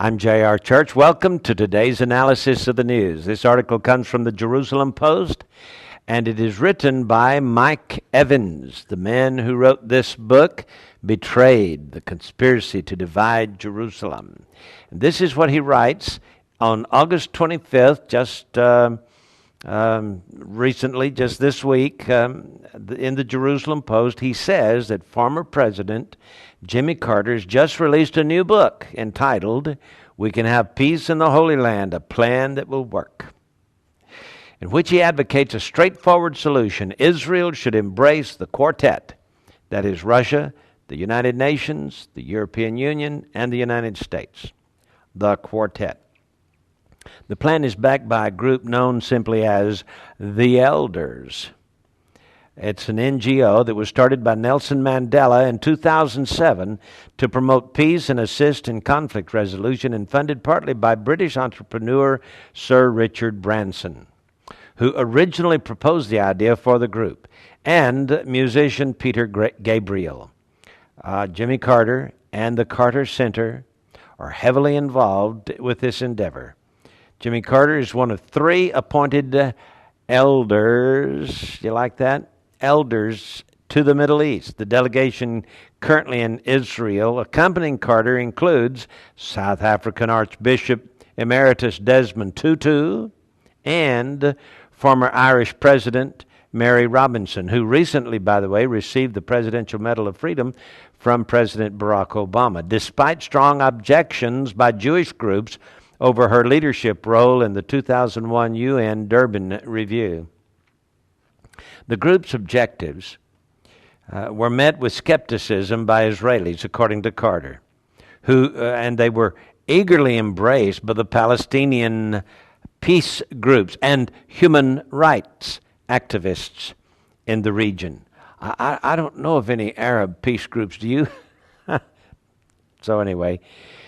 I'm J.R. Church. Welcome to today's analysis of the news. This article comes from the Jerusalem Post, and it is written by Mike Evans, the man who wrote this book, Betrayed, the Conspiracy to Divide Jerusalem. And this is what he writes on August 25th, recently, just this week, in the Jerusalem Post. He says that former President Jimmy Carter has just released a new book entitled, "We Can Have Peace in the Holy Land, a Plan That Will Work," in which he advocates a straightforward solution. Israel should embrace the quartet, that is Russia, the United Nations, the European Union, and the United States. The quartet. The plan is backed by a group known simply as the Elders. It's an NGO that was started by Nelson Mandela in 2007 to promote peace and assist in conflict resolution, and funded partly by British entrepreneur Sir Richard Branson, who originally proposed the idea for the group, and musician Peter Gabriel. Jimmy Carter and the Carter Center are heavily involved with this endeavor. Jimmy Carter is one of three appointed elders. You like that? Elders to the Middle East. The delegation currently in Israel accompanying Carter includes South African Archbishop Emeritus Desmond Tutu and former Irish President Mary Robinson, who recently, by the way, received the Presidential Medal of Freedom from President Barack Obama, despite strong objections by Jewish groups over her leadership role in the 2001 UN Durban Review. The group's objectives were met with skepticism by Israelis, according to Carter, and they were eagerly embraced by the Palestinian peace groups and human rights activists in the region. I don't know of any Arab peace groups, do you? So anyway,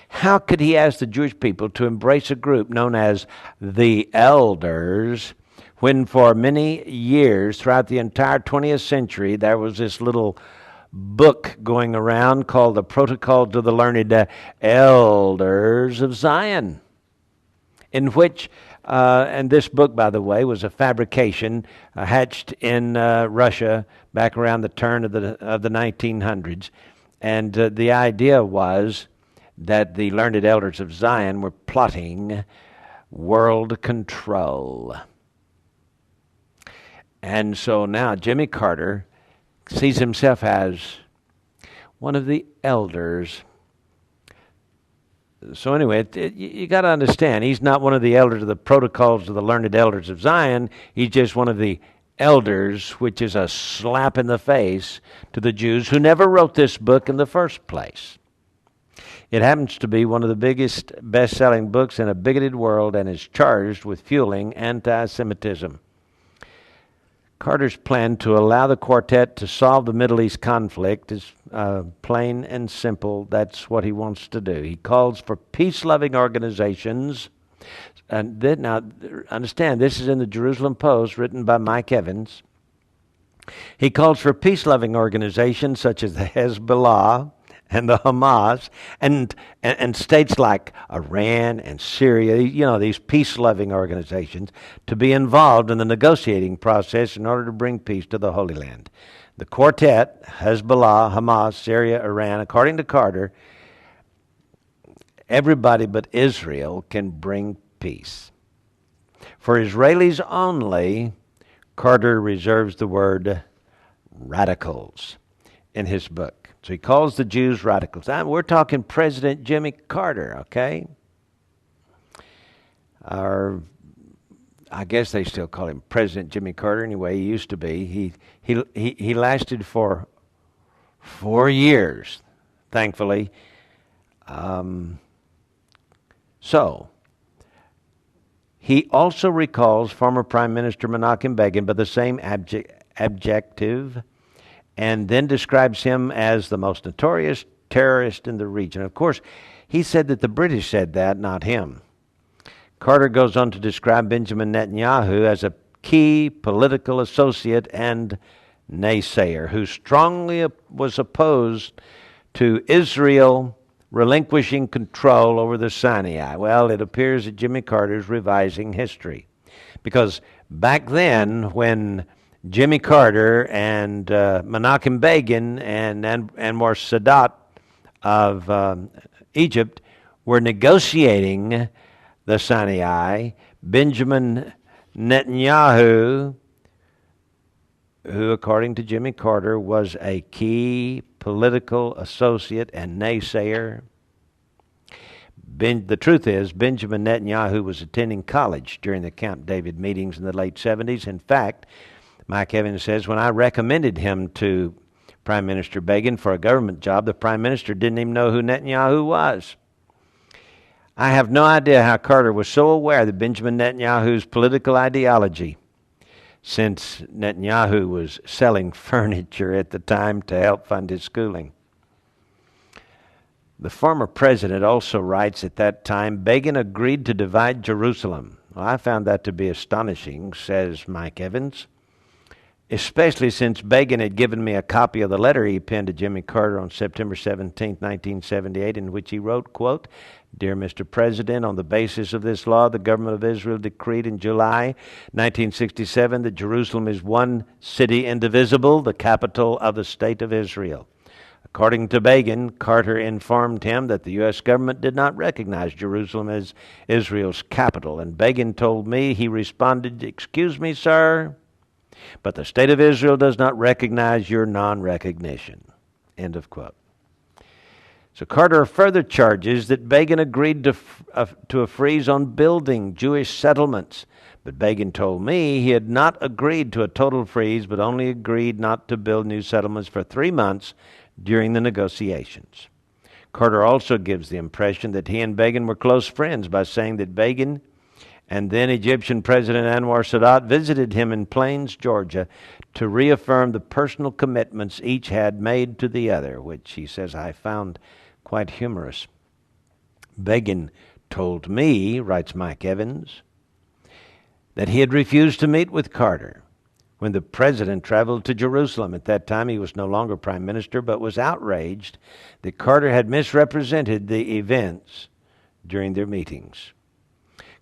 how could he ask the Jewish people to embrace a group known as the Elders when for many years throughout the entire 20th century there was this little book going around called the Protocol to the Learned Elders of Zion, in which, and this book, by the way, was a fabrication hatched in Russia back around the turn of the 1900s, and the idea was that the learned elders of Zion were plotting world control. And so now Jimmy Carter sees himself as one of the elders. So anyway, you got to understand, he's not one of the elders of the protocols of the learned elders of Zion. He's just one of the elders, which is a slap in the face to the Jews who never wrote this book in the first place. It happens to be one of the biggest best-selling books in a bigoted world and is charged with fueling anti-Semitism. Carter's plan to allow the quartet to solve the Middle East conflict is plain and simple. That's what he wants to do. He calls for peace-loving organizations. And then, now, understand, this is in the Jerusalem Post, written by Mike Evans. He calls for peace-loving organizations such as the Hezbollah and the Hamas, and states like Iran and Syria, these peace-loving organizations, to be involved in the negotiating process in order to bring peace to the Holy Land. The quartet, Hezbollah, Hamas, Syria, Iran, according to Carter, everybody but Israel can bring peace. For Israelis only, Carter reserves the word radicals in his book. So he calls the Jews radicals. We're talking President Jimmy Carter, okay? Or I guess they still call him President Jimmy Carter. Anyway, he used to be. He lasted for 4 years, thankfully. So he also recalls former Prime Minister Menachem Begin by the same adjective, and then describes him as the most notorious terrorist in the region. Of course, he said that the British said that, not him. Carter goes on to describe Benjamin Netanyahu as a key political associate and naysayer who strongly was opposed to Israel relinquishing control over the Sinai. Well, it appears that Jimmy Carter's revising history. Because back then, when Jimmy Carter and Menachem Begin and Anwar Sadat of Egypt were negotiating the Sinai, Benjamin Netanyahu, who, according to Jimmy Carter, was a key political associate and naysayer. The truth is, Benjamin Netanyahu was attending college during the Camp David meetings in the late 70s. In fact, Mike Evans says, when I recommended him to Prime Minister Begin for a government job, the Prime Minister didn't even know who Netanyahu was. I have no idea how Carter was so aware of Benjamin Netanyahu's political ideology, since Netanyahu was selling furniture at the time to help fund his schooling. The former president also writes, at that time, Begin agreed to divide Jerusalem. Well, I found that to be astonishing, says Mike Evans, especially since Begin had given me a copy of the letter he penned to Jimmy Carter on September 17, 1978, in which he wrote, quote, Dear Mr. President, on the basis of this law, the government of Israel decreed in July 1967 that Jerusalem is one city indivisible, the capital of the state of Israel. According to Begin, Carter informed him that the U.S. government did not recognize Jerusalem as Israel's capital, and Begin told me, he responded, Excuse me, sir, but the state of Israel does not recognize your non-recognition. End of quote. So Carter further charges that Begin agreed to a freeze on building Jewish settlements. But Begin told me he had not agreed to a total freeze, but only agreed not to build new settlements for 3 months during the negotiations. Carter also gives the impression that he and Begin were close friends by saying that Begin and then Egyptian President Anwar Sadat visited him in Plains, Georgia, to reaffirm the personal commitments each had made to the other, which he says I found quite humorous. Begin told me, writes Mike Evans, that he had refused to meet with Carter when the president traveled to Jerusalem. At that time, he was no longer prime minister, but was outraged that Carter had misrepresented the events during their meetings.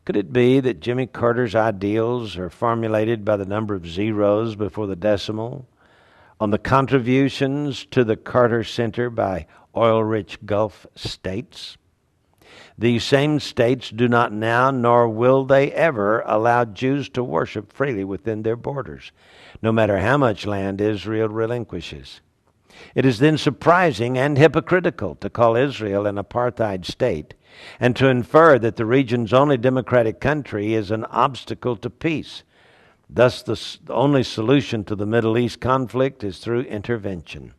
Could it be that Jimmy Carter's ideals are formulated by the number of zeros before the decimal on the contributions to the Carter Center by oil-rich Gulf states? These same states do not now, nor will they ever, allow Jews to worship freely within their borders, no matter how much land Israel relinquishes. It is then surprising and hypocritical to call Israel an apartheid state and to infer that the region's only democratic country is an obstacle to peace. Thus, the only solution to the Middle East conflict is through intervention.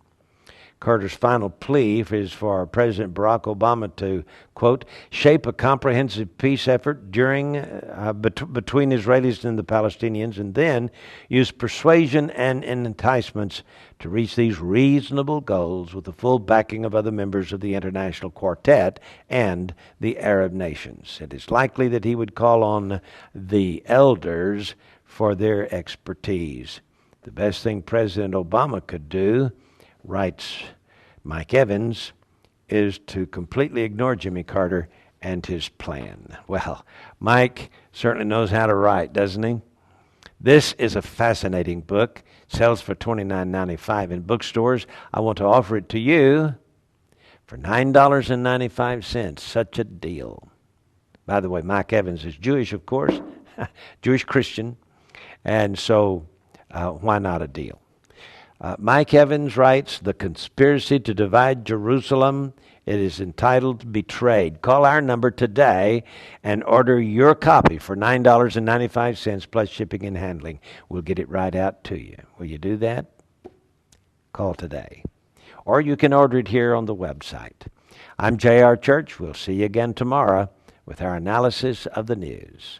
Carter's final plea is for President Barack Obama to, quote, shape a comprehensive peace effort between Israelis and the Palestinians, and then use persuasion and enticements to reach these reasonable goals with the full backing of other members of the International Quartet and the Arab nations. It is likely that he would call on the elders for their expertise. The best thing President Obama could do, writes Mike Evans, is to completely ignore Jimmy Carter and his plan. Well, Mike certainly knows how to write, doesn't he? This is a fascinating book. It sells for $29.95 in bookstores. I want to offer it to you for $9.95. Such a deal. By the way, Mike Evans is Jewish, of course, Jewish Christian, and so why not a deal? Mike Evans writes, The Conspiracy to Divide Jerusalem. It is entitled Betrayed. Call our number today and order your copy for $9.95 plus shipping and handling. We'll get it right out to you. Will you do that? Call today. Or you can order it here on the website. I'm J.R. Church. We'll see you again tomorrow with our analysis of the news.